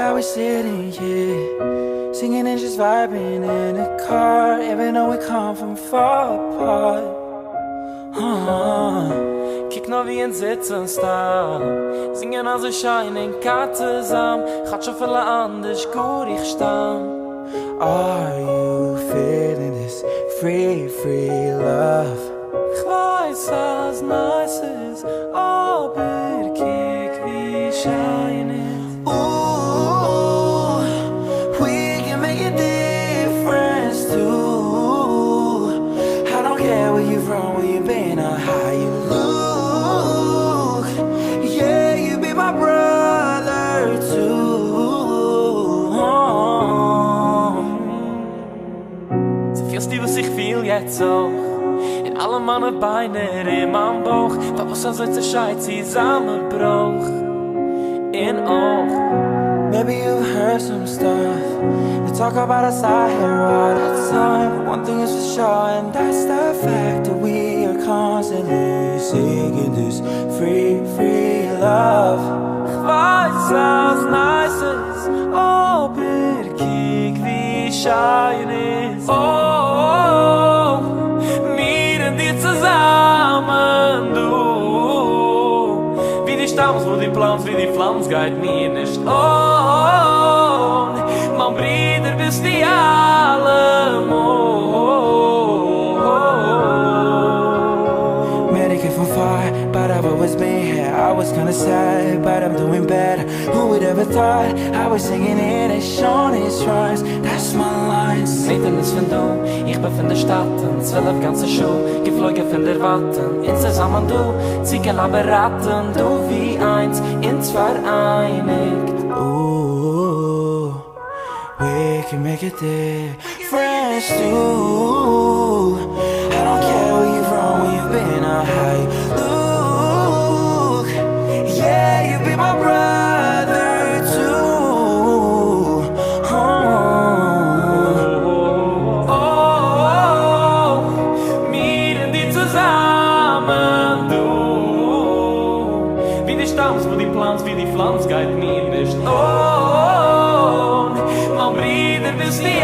how we're sitting here, singing and just vibing in a car, even though we come from far apart. Kijk nou wie in Zitzern staan, zingen also Schein in Katzesam, gaat schon viele anders gut ich staan. Are you feeling this free, free love? Kweis as nice is, aber kijk wie Schein is. Ooh, we can make a difference too. I don't care where you're from, where you've been, or how you look. Yeah, you be my brother too. Sie fühlst die, was ich fühl jetzt auch. In alle meine Beine in meinem Bauch, was so zerscheit sie zusammenbruch. In auch. Maybe you've heard some stuff. They talk about us out here all the time. But one thing is for sure, and that's the fact that we are constantly seeking this free, free love. Kweis as nice is, aber kijk wie Schein is. Oh, mir und dir zusammen, du. Wie die Stamms, wo die Pflanz, wie die Pflanz geht mir nicht. Oh, mein Bruder bist die allem. Many came from far, but I've always been here. I was kinda sad, but I'm doing better. Who would ever thought I was singing it and showing his rhymes? That's my lines. Nathan ist von du, ich bin von der Stadt, 12 ganze Schuhe, geflogen von der Watten. In zusammen du, Ziegel aber raten, du wie eins, ins vereinigt. Ooh, we can make a difference too. I don't care where you're from, where you've been, or how you look. Yeah, you be my brother too. Mir und die zusammen, du. Wie die Stamms, wo die Pflanz, wie die Pflanz geht mir nicht. Oh, mein Bruder bist die